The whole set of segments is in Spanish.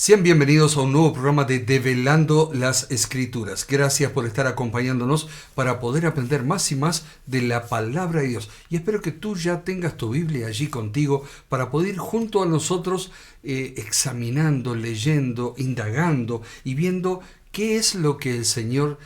Sean bienvenidos a un nuevo programa de Develando las Escrituras. Gracias por estar acompañándonos para poder aprender más y más de la palabra de Dios. Y espero que tú ya tengas tu Biblia allí contigo para poder ir junto a nosotros examinando, leyendo, indagando y viendo qué es lo que el Señor,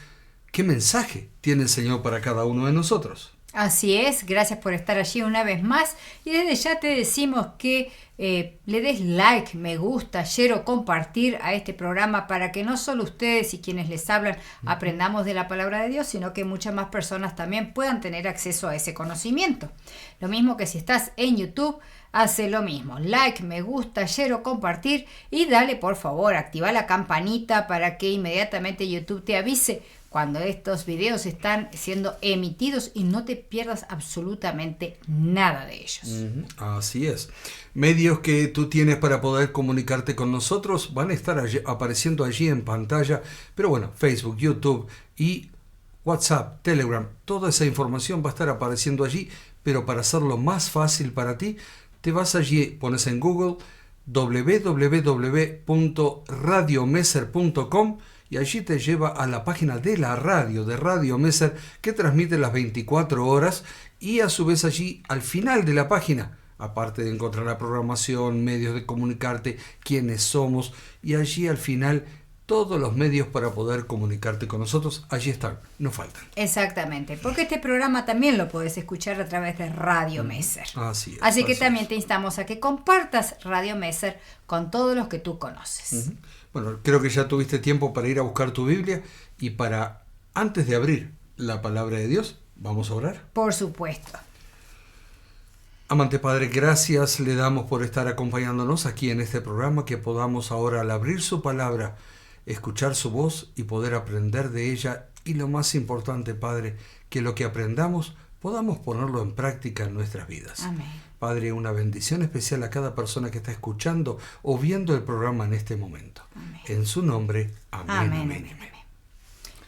qué mensaje tiene el Señor para cada uno de nosotros. Así es, gracias por estar allí una vez más y desde ya te decimos que le des like, me gusta, share o compartir a este programa para que no solo ustedes y quienes les hablan aprendamos de la palabra de Dios, sino que muchas más personas también puedan tener acceso a ese conocimiento. Lo mismo que si estás en YouTube, hace lo mismo, like, me gusta, share o compartir y dale por favor, activa la campanita para que inmediatamente YouTube te avise cuando estos videos están siendo emitidos y no te pierdas absolutamente nada de ellos. Así es. Medios que tú tienes para poder comunicarte con nosotros van a estar apareciendo allí en pantalla. Pero bueno, Facebook, YouTube y WhatsApp, Telegram, toda esa información va a estar apareciendo allí. Pero para hacerlo más fácil para ti, te vas allí, pones en Google www.radiomeser.com y allí te lleva a la página de la radio, de Radio Meser, que transmite las 24 horas y a su vez allí al final de la página, aparte de encontrar la programación, medios de comunicarte, quiénes somos y allí al final todos los medios para poder comunicarte con nosotros, allí están, no faltan. Exactamente, porque este programa también lo puedes escuchar a través de Radio Meser. Así es. Así que también te instamos a que compartas Radio Meser con todos los que tú conoces. Bueno, creo que ya tuviste tiempo para ir a buscar tu Biblia y para, antes de abrir la palabra de Dios, vamos a orar. Por supuesto. Amante Padre, gracias le damos por estar acompañándonos aquí en este programa, que podamos ahora al abrir su palabra, escuchar su voz y poder aprender de ella. Y lo más importante, Padre, que lo que aprendamos podamos ponerlo en práctica en nuestras vidas. Amén. Padre, una bendición especial a cada persona que está escuchando o viendo el programa en este momento. Amén. En su nombre, amén, amén.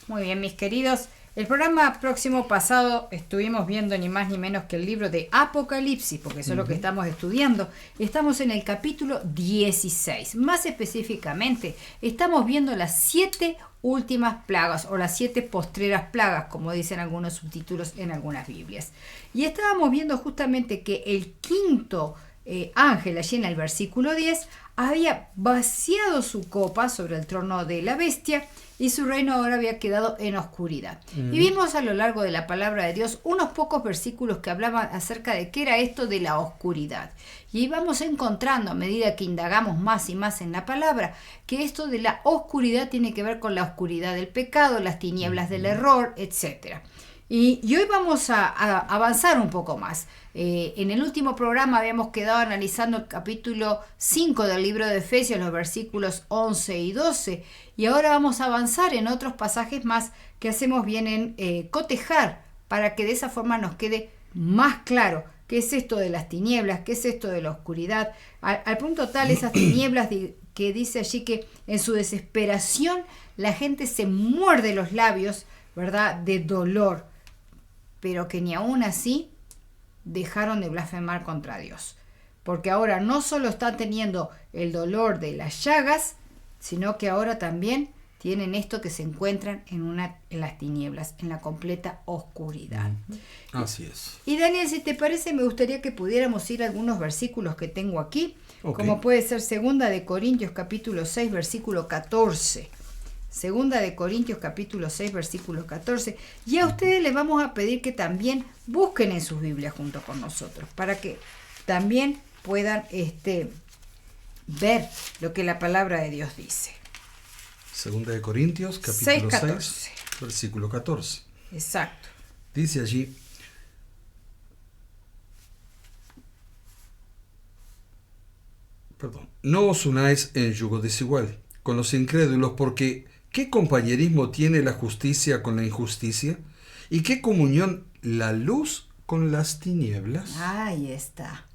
Muy bien, mis queridos. El programa próximo pasado estuvimos viendo ni más ni menos que el libro de Apocalipsis, porque eso es lo que estamos estudiando. Estamos en el capítulo 16. Más específicamente, estamos viendo las 7 últimas plagas o las 7 postreras plagas, como dicen algunos subtítulos en algunas Biblias. Y estábamos viendo justamente que el quinto ángel, allí en el versículo 10, había vaciado su copa sobre el trono de la bestia y su reino ahora había quedado en oscuridad. Y vimos a lo largo de la palabra de Dios unos pocos versículos que hablaban acerca de qué era esto de la oscuridad. Y íbamos encontrando, a medida que indagamos más y más en la palabra, que esto de la oscuridad tiene que ver con la oscuridad del pecado, las tinieblas del error, etc. Y hoy vamos a avanzar un poco más. En el último programa habíamos quedado analizando el capítulo 5 del libro de Efesios, los versículos 11 y 12, y ahora vamos a avanzar en otros pasajes más que hacemos bien en cotejar para que de esa forma nos quede más claro qué es esto de las tinieblas, qué es esto de la oscuridad, al punto tal esas tinieblas que dice allí que en su desesperación la gente se muerde los labios, ¿verdad?, de dolor, pero que ni aún así dejaron de blasfemar contra Dios. Porque ahora no solo están teniendo el dolor de las llagas, sino que ahora también tienen esto que se encuentran en las tinieblas, en la completa oscuridad. Así es. Y Daniel, si te parece, me gustaría que pudiéramos ir a algunos versículos que tengo aquí, como puede ser 2 de Corintios capítulo 6, versículo 14. 2 de Corintios capítulo 6, versículo 14. Y a ustedes les vamos a pedir que también busquen en sus Biblias junto con nosotros, para que también puedan ver lo que la palabra de Dios dice. 2 de Corintios capítulo 6, versículo 14. Exacto. Dice allí: no os unáis en yugo desigual con los incrédulos, porque ¿qué compañerismo tiene la justicia con la injusticia? ¿Y qué comunión la luz con las tinieblas? Ahí está.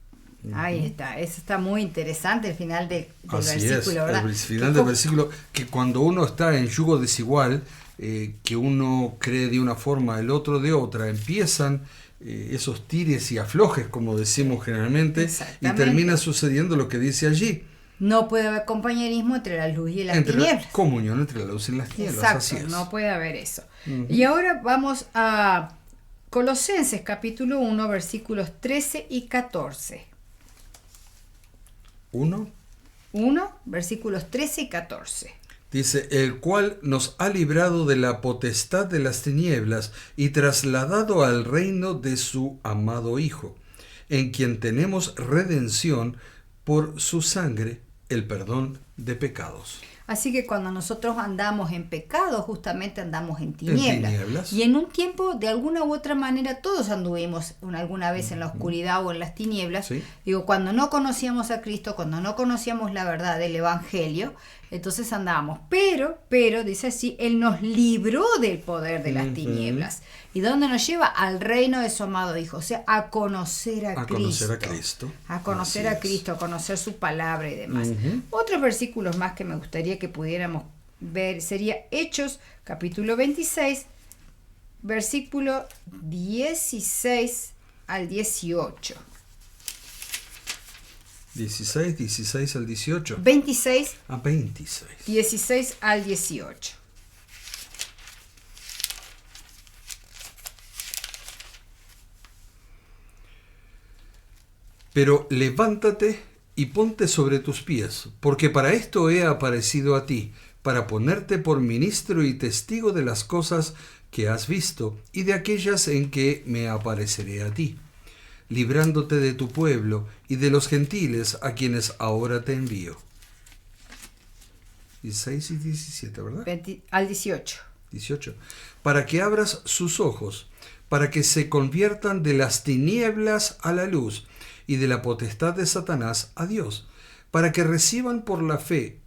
Ahí está. Eso está muy interesante, el final del Así versículo, ¿verdad? El final del versículo, que cuando uno está en yugo desigual, que uno cree de una forma, el otro de otra, empiezan esos tires y aflojes, como decimos generalmente, y termina sucediendo lo que dice allí. No puede haber compañerismo entre la luz y las Entre tinieblas. comunión entre la luz y las tinieblas. Exacto, Así es. no puede haber eso. Y ahora vamos a Colosenses capítulo 1, versículos 13 y 14. 1. 1, versículos 13 y 14. Dice, el cual nos ha librado de la potestad de las tinieblas y trasladado al reino de su amado Hijo, en quien tenemos redención por su sangre, el perdón de pecados. Así que cuando nosotros andamos en pecado, justamente andamos en tinieblas. tinieblas. Y en un tiempo, de alguna u otra manera, todos anduvimos alguna vez en la oscuridad o en las tinieblas. Sí. Digo, cuando no conocíamos a Cristo, cuando no conocíamos la verdad del Evangelio, entonces andábamos. Pero, dice así, Él nos libró del poder de las tinieblas. ¿Y dónde nos lleva? Al reino de su amado Hijo. O sea, a conocer a Cristo. Conocer a Cristo. A conocer Así a es. Cristo, a conocer su palabra y demás. Otros versículos más que me gustaría que pudiéramos ver sería Hechos, capítulo 26, versículo 16 al 18. 16 al 18. 26, A 26. 16 al 18. Pero levántate y ponte sobre tus pies, porque para esto he aparecido a ti, para ponerte por ministro y testigo de las cosas que has visto y de aquellas en que me apareceré a ti, librándote de tu pueblo y de los gentiles a quienes ahora te envío. 16 y 17, ¿verdad? 20 al 18. 18. Para que abras sus ojos, para que se conviertan de las tinieblas a la luz y de la potestad de Satanás a Dios, para que reciban por la fe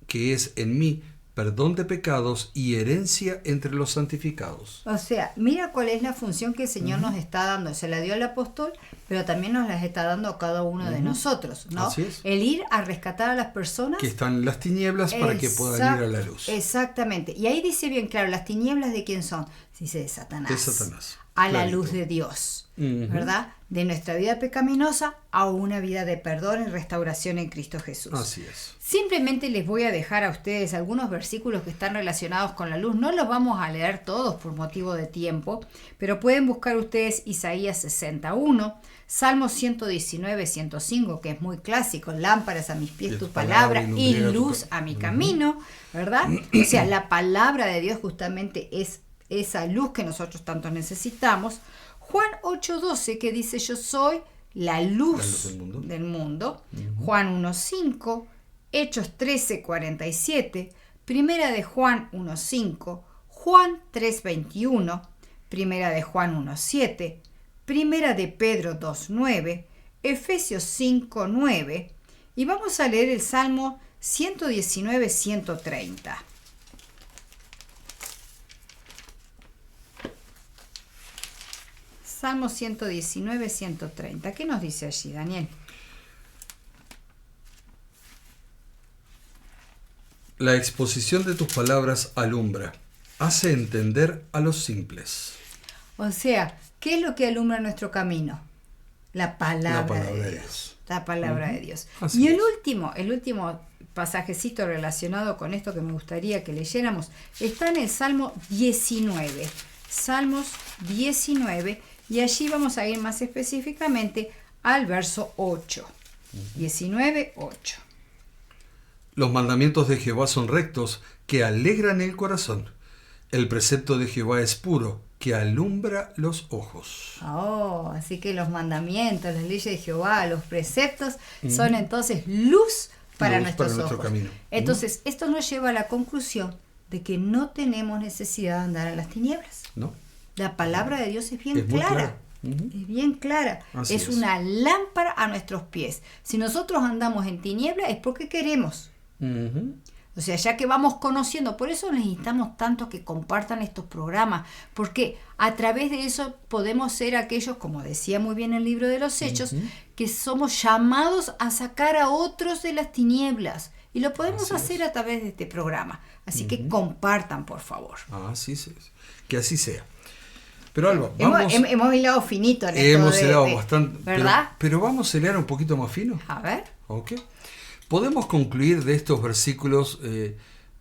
que es en mí perdón de pecados y herencia entre los santificados. O sea, mira cuál es la función que el Señor nos está dando. Se la dio al apóstol, pero también nos la está dando a cada uno de nosotros, ¿no? Así es. El ir a rescatar a las personas Que están en las tinieblas para que puedan ir a la luz. Exactamente. Y ahí dice bien claro, las tinieblas ¿de quién son? Dice de Satanás. De Satanás. A la Clarito. luz de Dios, ¿verdad? De nuestra vida pecaminosa a una vida de perdón y restauración en Cristo Jesús. Así es. Simplemente les voy a dejar a ustedes algunos versículos que están relacionados con la luz. No los vamos a leer todos por motivo de tiempo, pero pueden buscar ustedes Isaías 61, Salmos 119, 105, que es muy clásico, lámparas a mis pies tu palabra y luz a mi camino, ¿verdad? O sea, la palabra de Dios justamente es esa luz que nosotros tanto necesitamos. Juan 8:12, que dice yo soy la luz del mundo. Juan 1:5, Hechos 13:47, Primera de Juan 1:5, Juan 3:21, Primera de Juan 1:7, Primera de Pedro 2:9, Efesios 5:9, y vamos a leer el Salmo 119, 130. Salmo 119, 130. ¿Qué nos dice allí, Daniel? La exposición de tus palabras alumbra, hace entender a los simples. O sea, ¿qué es lo que alumbra nuestro camino? La palabra de Dios. Dios. La palabra de Dios. Así Y es. el último pasajecito relacionado con esto que me gustaría que leyéramos está en el Salmo 19. Salmos 19. Y allí vamos a ir más específicamente al verso 8. 19, 8. Los mandamientos de Jehová son rectos, que alegran el corazón. El precepto de Jehová es puro, que alumbra los ojos. Oh, así que los mandamientos, las leyes de Jehová, los preceptos son entonces luz para nuestros nuestro ojos. camino. Entonces, esto nos lleva a la conclusión de que no tenemos necesidad de andar en las tinieblas. ¿No? La palabra de Dios es bien Es muy clara. clara. Es bien clara. Así Es es. una lámpara a nuestros pies. Si nosotros andamos en tinieblas es porque queremos. O sea, ya que vamos conociendo, por eso necesitamos tanto que compartan estos programas, porque a través de eso podemos ser aquellos, como decía muy bien el libro de los Hechos, que somos llamados a sacar a otros de las tinieblas. Y lo podemos hacer a través de este programa. Así que compartan, por favor. Así es. Que así sea. Pero Alba, vamos... Hemos hilado finito en esto Hemos hilado bastante. ¿verdad? Pero vamos a hilar un poquito más fino. A ver. ¿Ok? Podemos concluir de estos versículos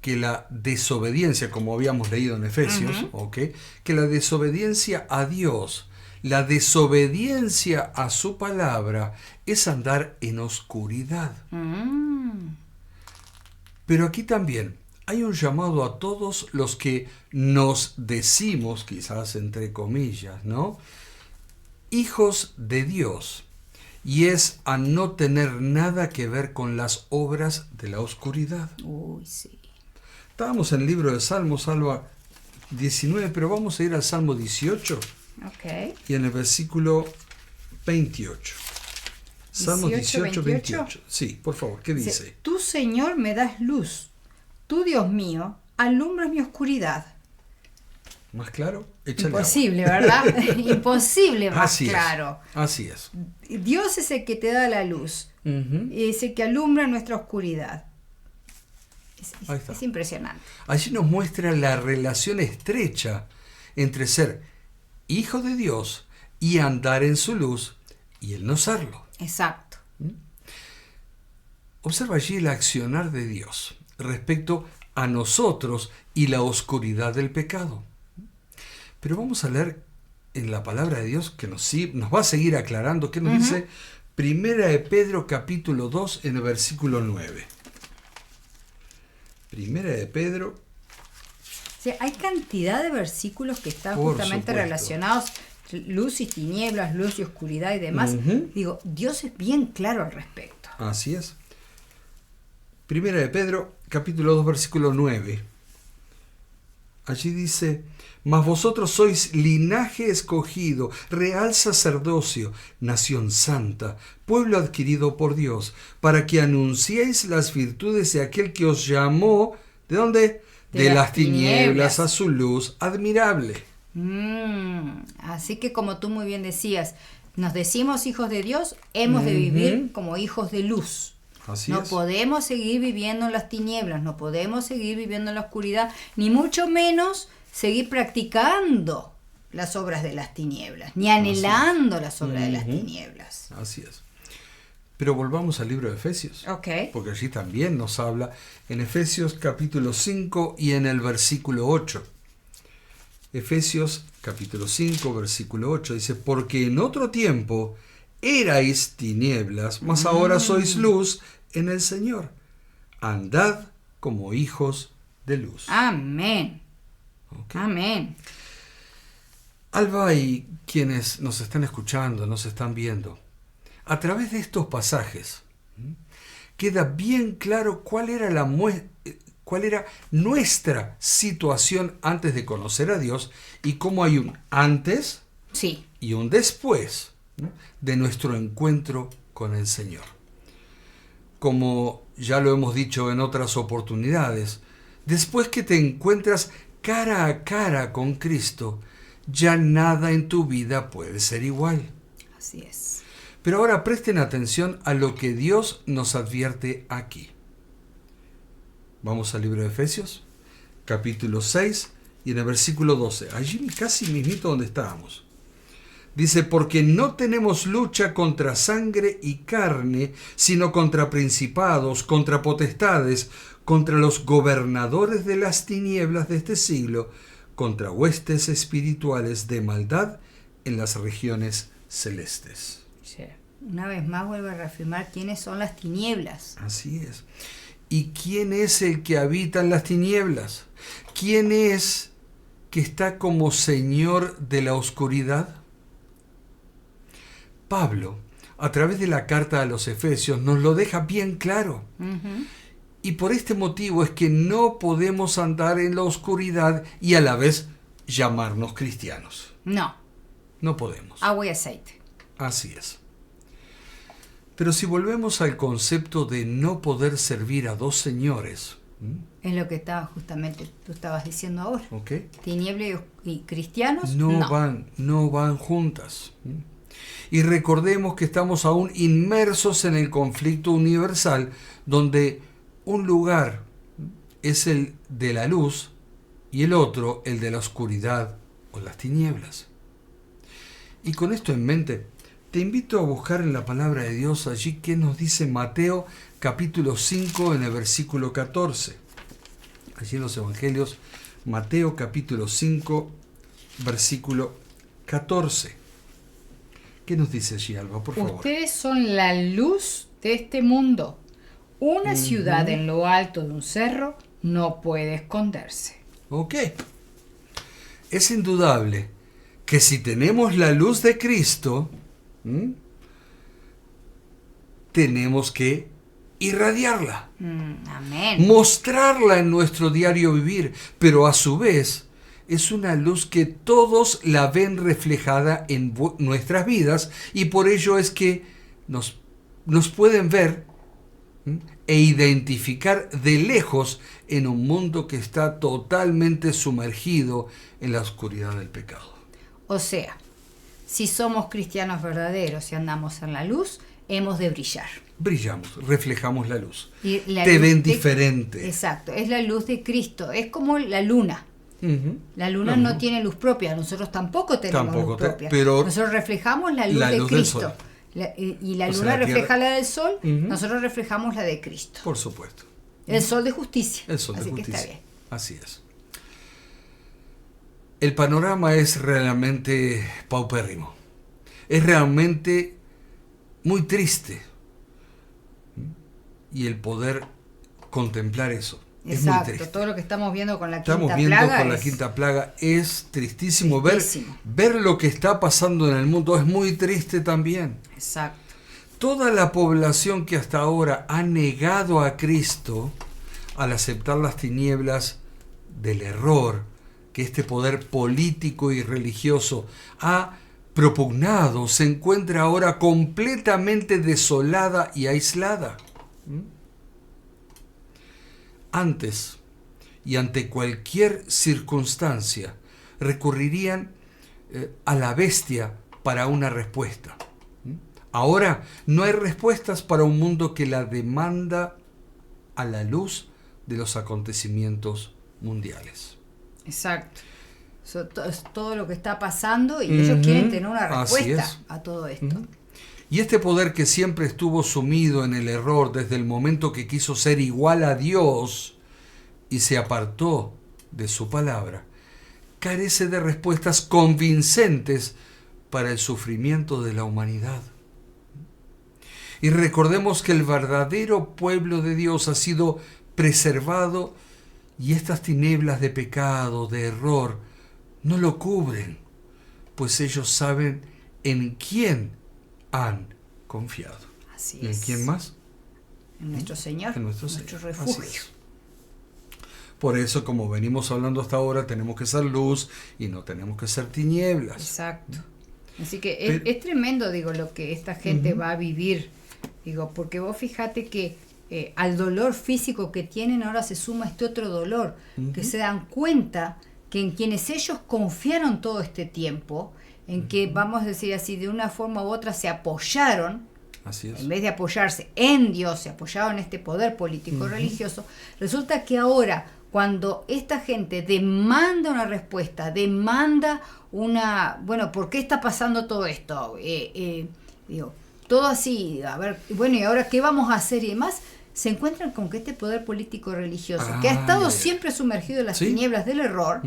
que la desobediencia, como habíamos leído en Efesios, ¿ok? Que la desobediencia a Dios, la desobediencia a su palabra, es andar en oscuridad. Pero aquí también hay un llamado a todos los que nos decimos, quizás entre comillas, ¿no?, hijos de Dios, y es a no tener nada que ver con las obras de la oscuridad. Uy, sí. Estábamos en el libro de Salmos, Salmo 19, pero vamos a ir al Salmo 18 y en el versículo 28. Salmo 18, 28. Sí, por favor, ¿qué dice? Tú, Señor, me das luz. Tú, Dios mío, alumbras mi oscuridad. ¿Más claro? Échale Imposible, agua. ¿verdad? Imposible más Así claro. Así es. Dios es el que te da la luz. Es el que alumbra nuestra oscuridad. Ahí está. Es impresionante. Allí nos muestra la relación estrecha entre ser hijo de Dios y andar en su luz y el no serlo. Exacto. Observa allí el accionar de Dios respecto a nosotros y la oscuridad del pecado. Pero vamos a leer en la palabra de Dios que nos va a seguir aclarando qué nos dice Primera de Pedro capítulo 2 en el versículo 9. Primera de Pedro. Sí, hay cantidad de versículos que están Por justamente supuesto. relacionados, luz y tinieblas, luz y oscuridad y demás. Digo, Dios es bien claro al respecto. Así es. Primera de Pedro, capítulo 2, versículo 9. Allí dice: mas vosotros sois linaje escogido, real sacerdocio, nación santa, pueblo adquirido por Dios, para que anunciéis las virtudes de aquel que os llamó, ¿de dónde? De las tinieblas a su luz admirable. Así que, como tú muy bien decías, nos decimos hijos de Dios, hemos de vivir como hijos de luz. Así no es. podemos seguir viviendo en las tinieblas, no podemos seguir viviendo en la oscuridad, ni mucho menos seguir practicando las obras de las tinieblas, ni anhelando las obras de las tinieblas. Así es. Pero volvamos al libro de Efesios. Ok. Porque allí también nos habla en Efesios capítulo 5 y en el versículo 8. Efesios capítulo 5, versículo 8 dice: porque en otro tiempo erais tinieblas, mas ahora sois luz en el Señor. Andad como hijos de luz. Amén. Okay. Amén. Alba y quienes nos están escuchando, nos están viendo, a través de estos pasajes queda bien claro cuál era nuestra situación antes de conocer a Dios y cómo hay un antes Sí. y un después de nuestro encuentro con el Señor. Como ya lo hemos dicho en otras oportunidades, después que te encuentras cara a cara con Cristo, ya nada en tu vida puede ser igual. Así es. Pero ahora presten atención a lo que Dios nos advierte aquí. Vamos al libro de Efesios, capítulo 6 y en el versículo 12. Allí casi mismito donde estábamos. Dice: porque no tenemos lucha contra sangre y carne, sino contra principados, contra potestades, contra los gobernadores de las tinieblas de este siglo, contra huestes espirituales de maldad en las regiones celestes. Sí. Una vez más vuelvo a reafirmar quiénes son las tinieblas. Así es. ¿Y quién es el que habita en las tinieblas? ¿Quién es que está como señor de la oscuridad? Pablo, a través de la carta a los Efesios, nos lo deja bien claro. Y por este motivo es que no podemos andar en la oscuridad y a la vez llamarnos cristianos. No. No podemos. Agua y aceite. Así es. Pero si volvemos al concepto de no poder servir a dos señores, Es lo que justamente tú estabas diciendo ahora. ¿ok? Tinieblas y cristianos No van juntas. Y recordemos que estamos aún inmersos en el conflicto universal, donde un lugar es el de la luz y el otro el de la oscuridad o las tinieblas. Y con esto en mente, Te invito a buscar en la palabra de Dios allí que nos dice Mateo capítulo 5 en el versículo 14. Allí en los evangelios, Mateo capítulo 5, versículo 14. ¿Qué nos dice allí, Alba, por favor? Ustedes son la luz de este mundo. Una ciudad en lo alto de un cerro no puede esconderse. Ok. Es indudable que si tenemos la luz de Cristo, tenemos que irradiarla, Amén. mostrarla en nuestro diario vivir, pero a su vez es una luz que todos la ven reflejada en nuestras vidas y por ello es que nos pueden ver e identificar de lejos en un mundo que está totalmente sumergido en la oscuridad del pecado. O sea, si somos cristianos verdaderos y andamos en la luz, hemos de brillar. Brillamos, reflejamos la luz. Y la Te luz ven diferente. Exacto, es la luz de Cristo. Es como la luna. La luna no tiene luz propia, nosotros tampoco tenemos luz propia. Pero nosotros reflejamos la luz de Cristo. Y la luna refleja la del sol, nosotros reflejamos la de Cristo. Por supuesto. El sol de justicia. El sol de Así justicia. que está bien. Así es. El panorama es realmente paupérrimo. Es realmente muy triste. Y el poder contemplar eso es muy Exacto, triste. todo lo que estamos viendo con la quinta plaga es tristísimo. Ver lo que está pasando en el mundo es muy triste también. Exacto. Toda la población que hasta ahora ha negado a Cristo al aceptar las tinieblas del error que este poder político y religioso ha propugnado, se encuentra ahora completamente desolada y aislada. Antes y ante cualquier circunstancia recurrirían a la bestia para una respuesta. Ahora no hay respuestas para un mundo que la demanda a la luz de los acontecimientos mundiales. Exacto. Es todo lo que está pasando y ellos quieren tener una respuesta a todo esto. Y este poder que siempre estuvo sumido en el error desde el momento que quiso ser igual a Dios y se apartó de su palabra, carece de respuestas convincentes para el sufrimiento de la humanidad. Y recordemos que el verdadero pueblo de Dios ha sido preservado y estas tinieblas de pecado, de error, no lo cubren, pues ellos saben en quién han confiado. Así ¿Y en es. quién más? En nuestro Señor, en nuestro refugio. Por eso, como venimos hablando hasta ahora, tenemos que ser luz y no tenemos que ser tinieblas. Exacto. Así que es tremendo, digo, lo que esta gente va a vivir. Digo, porque vos fíjate que al dolor físico que tienen ahora se suma este otro dolor, que se dan cuenta que en quienes ellos confiaron todo este tiempo, en que, vamos a decir así, de una forma u otra se apoyaron, Así es. en vez de apoyarse en Dios, se apoyaron en este poder político religioso, resulta que ahora, cuando esta gente demanda una respuesta, demanda una, bueno, ¿por qué está pasando todo esto? Digo, todo así, a ver, bueno, ¿y ahora qué vamos a hacer y demás? Se encuentran con que este poder político religioso, que ha estado siempre sumergido en las tinieblas del error,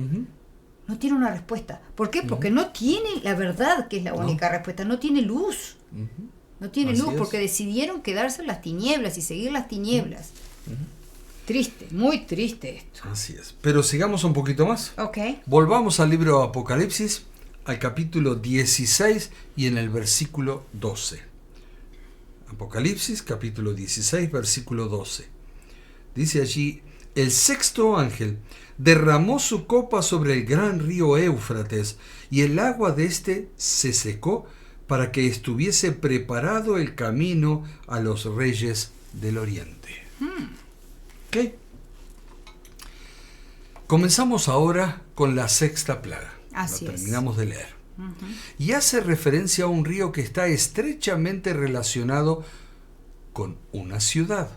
no tiene una respuesta. ¿Por qué? Porque no tiene la verdad, que es la única respuesta, no tiene luz. No tiene luz porque decidieron quedarse en las tinieblas y seguir las tinieblas. Triste, muy triste esto. Así es. Pero sigamos un poquito más. Ok. Volvamos al libro de Apocalipsis, al capítulo 16 y en el versículo 12. Apocalipsis, capítulo 16, versículo 12. Dice allí: el sexto ángel derramó su copa sobre el gran río Éufrates, y el agua de éste se secó para que estuviese preparado el camino a los reyes del oriente. ¿Ok? Comenzamos ahora con la sexta plaga. Así la es. terminamos de leer. Y hace referencia a un río que está estrechamente relacionado con una ciudad.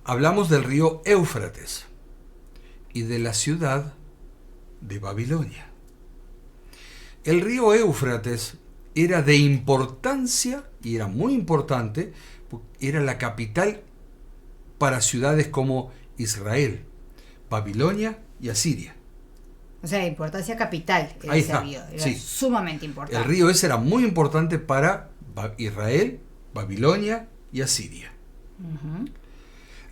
Hablamos del río Éufrates y de la ciudad de Babilonia. El río Éufrates era de importancia, y era muy importante, era la capital para ciudades como Israel, Babilonia y Asiria. O sea, importancia capital era Ahí ese está, río. Era sí. sumamente importante. El río ese era muy importante para Israel, Babilonia y Asiria. Ujú.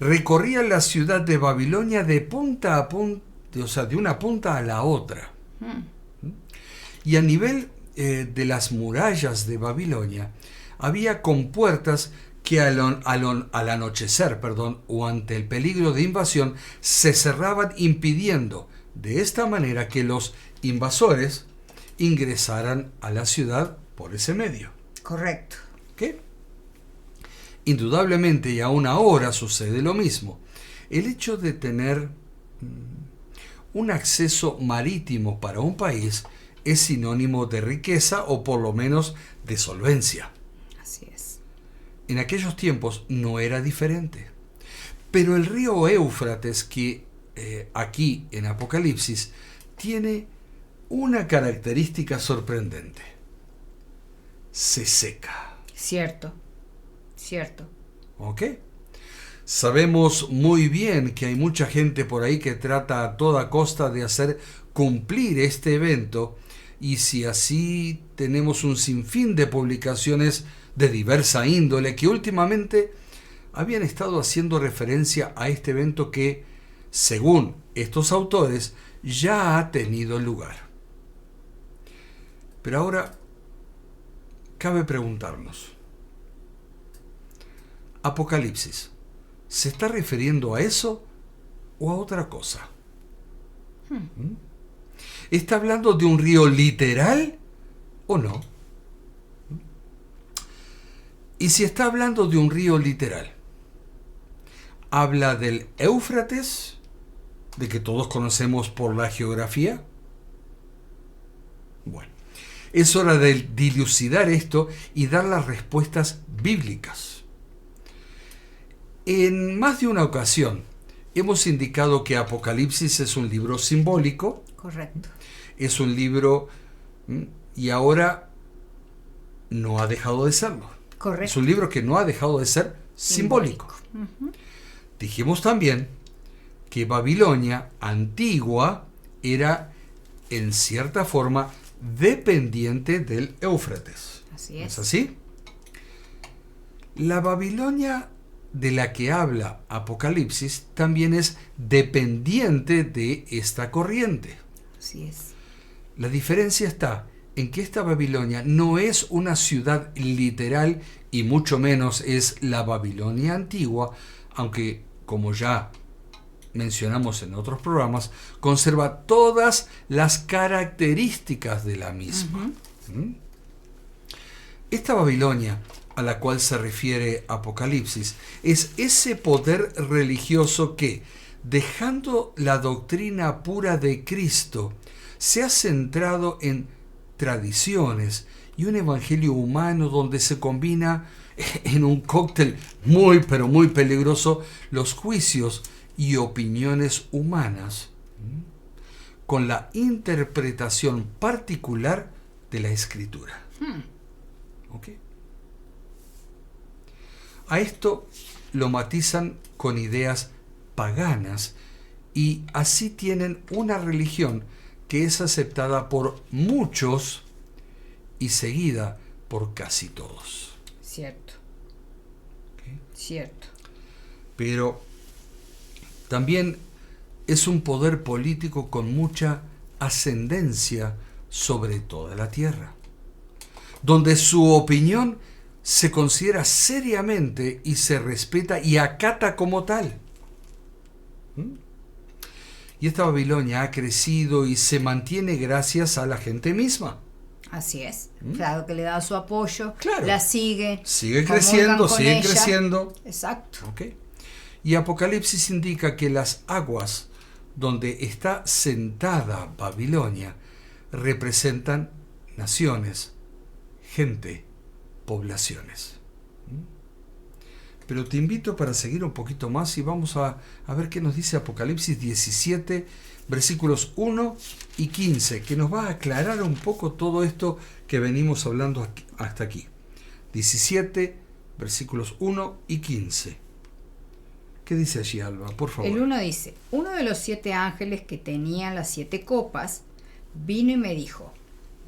Recorría la ciudad de Babilonia de punta a punta, o sea, de una punta a la otra. Y a nivel de las murallas de Babilonia, había compuertas que al anochecer, o ante el peligro de invasión, se cerraban, impidiendo de esta manera que los invasores ingresaran a la ciudad por ese medio. Correcto. ¿Qué? Indudablemente, y aún ahora sucede lo mismo. El hecho de tener un acceso marítimo para un país es sinónimo de riqueza o por lo menos de solvencia. Así es. En aquellos tiempos no era diferente. Pero el río Éufrates, que aquí en Apocalipsis tiene una característica sorprendente. Se seca. Cierto. ¿Ok? Sabemos muy bien que hay mucha gente por ahí que trata a toda costa de hacer cumplir este evento, y si así tenemos un sinfín de publicaciones de diversa índole que últimamente habían estado haciendo referencia a este evento que, según estos autores, ya ha tenido lugar. Pero ahora cabe preguntarnos, Apocalipsis, ¿se está refiriendo a eso o a otra cosa? ¿Está hablando de un río literal o no? Y si está hablando de un río literal, ¿habla del Éufrates, de que todos conocemos por la geografía? Bueno, es hora de dilucidar esto y dar las respuestas bíblicas. En más de una ocasión hemos indicado que Apocalipsis es un libro simbólico. Correcto. Es un libro, y ahora no ha dejado de serlo. Correcto. Es un libro que no ha dejado de ser simbólico. Uh-huh. Dijimos también que Babilonia antigua era en cierta forma dependiente del Éufrates. Así es. ¿Es así? La Babilonia de la que habla Apocalipsis también es dependiente de esta corriente. Así es. La diferencia está en que esta Babilonia no es una ciudad literal y mucho menos es la Babilonia antigua, aunque, como ya mencionamos en otros programas, conserva todas las características de la misma. Uh-huh. Esta Babilonia a la cual se refiere Apocalipsis es ese poder religioso que, dejando la doctrina pura de Cristo, se ha centrado en tradiciones y un evangelio humano donde se combina en un cóctel muy pero muy peligroso los juicios y opiniones humanas con la interpretación particular de la Escritura. ¿Ok? A esto lo matizan con ideas paganas y así tienen una religión que es aceptada por muchos y seguida por casi todos. Cierto. ¿Okay? Cierto. Pero también es un poder político con mucha ascendencia sobre toda la tierra, donde su opinión se considera seriamente y se respeta y acata como tal. Y esta Babilonia ha crecido y se mantiene gracias a la gente misma. Así es. Claro que le da su apoyo, Claro. la sigue. Sigue creciendo, sigue ella. creciendo. Exacto. ¿Okay? Y Apocalipsis indica que las aguas donde está sentada Babilonia representan naciones, gente, poblaciones. Pero te invito para seguir un poquito más y vamos a ver qué nos dice Apocalipsis 17, versículos 1 y 15, que nos va a aclarar un poco todo esto que venimos hablando hasta aquí. 17, versículos 1 y 15. ¿Qué dice allí, Alba? Por favor. El 1 dice: uno de los 7 ángeles que tenían las 7 copas vino y me dijo: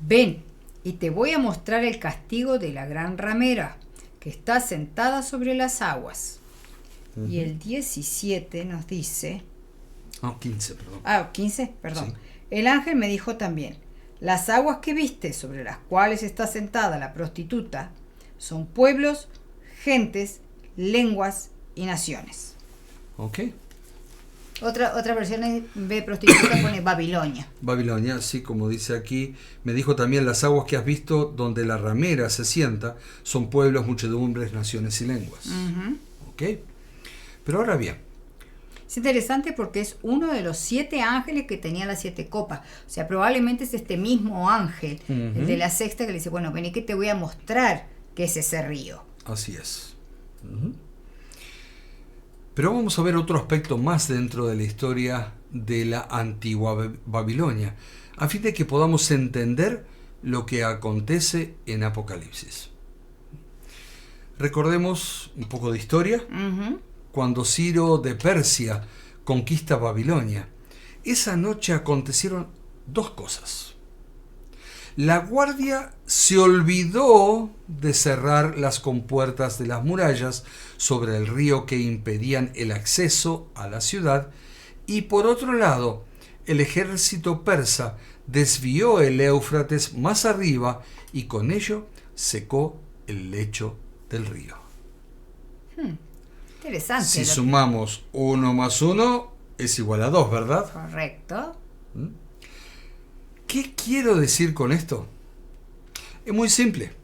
ven, y te voy a mostrar el castigo de la gran ramera, que está sentada sobre las aguas. Uh-huh. Y el 17 nos dice... 15, perdón. 15, perdón. Sí. El ángel me dijo también: las aguas que viste sobre las cuales está sentada la prostituta son pueblos, gentes, lenguas y naciones. Ok. Otra versión en vez de prostituta pone Babilonia. Babilonia, sí, como dice aquí. Me dijo también: las aguas que has visto donde la ramera se sienta son pueblos, muchedumbres, naciones y lenguas. Uh-huh. Ok. Pero ahora bien. Es interesante porque es uno de los 7 ángeles que tenía las 7 copas. O sea, probablemente es este mismo ángel, uh-huh, el de la sexta, que le dice: bueno, vení que te voy a mostrar qué es ese río. Así es. Uh-huh. Pero vamos a ver otro aspecto más dentro de la historia de la antigua Babilonia, a fin de que podamos entender lo que acontece en Apocalipsis. Recordemos un poco de historia. Uh-huh. Cuando Ciro de Persia conquista Babilonia, esa noche acontecieron 2 cosas. La guardia se olvidó de cerrar las compuertas de las murallas sobre el río que impedían el acceso a la ciudad, y por otro lado, el ejército persa desvió el Éufrates más arriba y con ello secó el lecho del río. Interesante. Si sumamos 1 más 1 es igual a 2, ¿verdad? Correcto. ¿Qué quiero decir con esto? Es muy simple.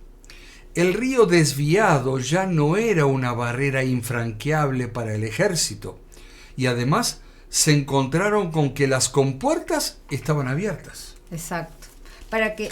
El río desviado ya no era una barrera infranqueable para el ejército, y además se encontraron con que las compuertas estaban abiertas. Exacto.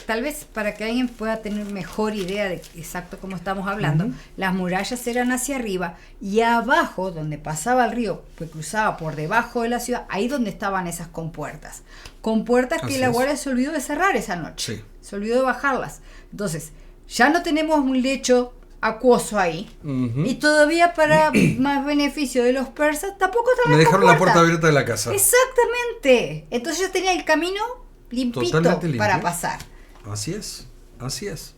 Tal vez para que alguien pueda tener mejor idea de exacto cómo estamos hablando, uh-huh, las murallas eran hacia arriba y abajo, donde pasaba el río, pues cruzaba por debajo de la ciudad, ahí donde estaban esas compuertas. Compuertas que la guardia se olvidó de cerrar esa noche. Sí. Se olvidó de bajarlas. Entonces, ya no tenemos un lecho acuoso ahí, uh-huh, y todavía para más beneficio de los persas tampoco estaban las compuertas. Me dejaron la puerta abierta de la casa. Exactamente. Entonces ya tenía el camino limpito para pasar. Así es, así es.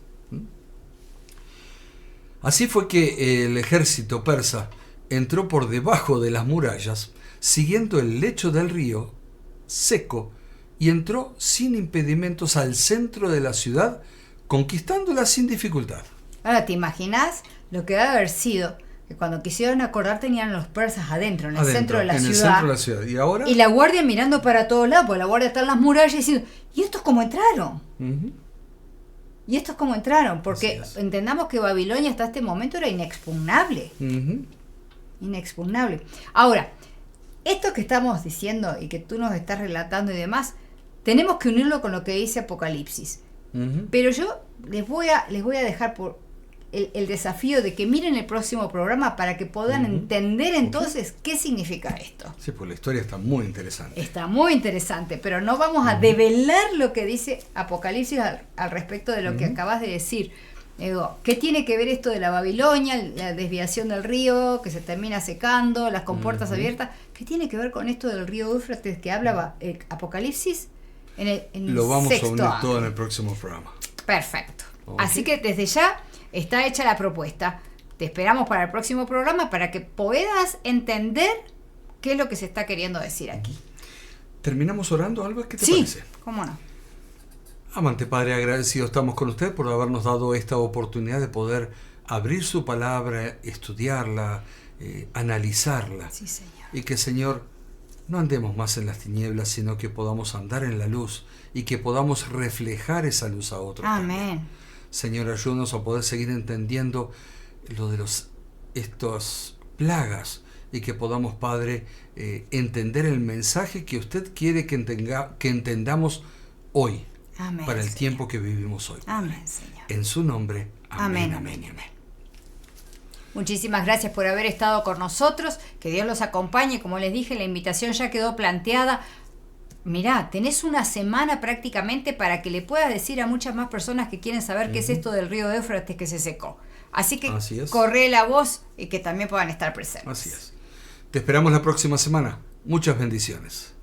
Así fue que el ejército persa entró por debajo de las murallas, siguiendo el lecho del río seco, y entró sin impedimentos al centro de la ciudad, conquistándola sin dificultad. Ahora, ¿te imaginas lo que debe haber sido? Que cuando quisieron acordar tenían los persas adentro, en el centro de la ciudad. En el centro de la ciudad. ¿Y ahora? Y la guardia mirando para todos lados, porque la guardia está en las murallas diciendo: ¿y estos cómo entraron? Uh-huh. ¿Y estos cómo entraron? Porque entendamos que Babilonia hasta este momento era inexpugnable. Uh-huh. Inexpugnable. Ahora, esto que estamos diciendo y que tú nos estás relatando y demás, tenemos que unirlo con lo que dice Apocalipsis. Uh-huh. Pero yo les voy a dejar por el desafío de que miren el próximo programa para que puedan, uh-huh, entender entonces, qué significa esto. Sí, pues la historia está muy interesante. Está muy interesante, pero no vamos a develar lo que dice Apocalipsis al respecto de lo, uh-huh, que acabas de decir. ¿Qué tiene que ver esto de la Babilonia, la desviación del río, que se termina secando, las compuertas, uh-huh, abiertas? ¿Qué tiene que ver con esto del río Éufrates que habla Apocalipsis? Lo vamos a unir todo en el próximo programa. Perfecto. Okay. Así que desde ya está hecha la propuesta. Te esperamos para el próximo programa para que puedas entender qué es lo que se está queriendo decir aquí. ¿Terminamos orando, Alba? ¿Qué te parece? Sí, cómo no. Amante Padre, agradecido estamos con usted por habernos dado esta oportunidad de poder abrir su palabra, estudiarla, analizarla. Sí, Señor. Y que, Señor, no andemos más en las tinieblas, sino que podamos andar en la luz y que podamos reflejar esa luz a otros. Amén. También. Señor, ayúdanos a poder seguir entendiendo lo de estas plagas y que podamos, Padre, entender el mensaje que usted quiere que entendamos hoy. Amén, para el Señor. Tiempo que vivimos hoy. Amén, Señor. En su nombre. Amén, Amén. amén, amén. Muchísimas gracias por haber estado con nosotros. Que Dios los acompañe. Como les dije, la invitación ya quedó planteada. Mirá, tenés una semana prácticamente para que le puedas decir a muchas más personas que quieren saber qué es esto del río Éufrates que se secó. Así que corre la voz y que también puedan estar presentes. Así es. Te esperamos la próxima semana. Muchas bendiciones.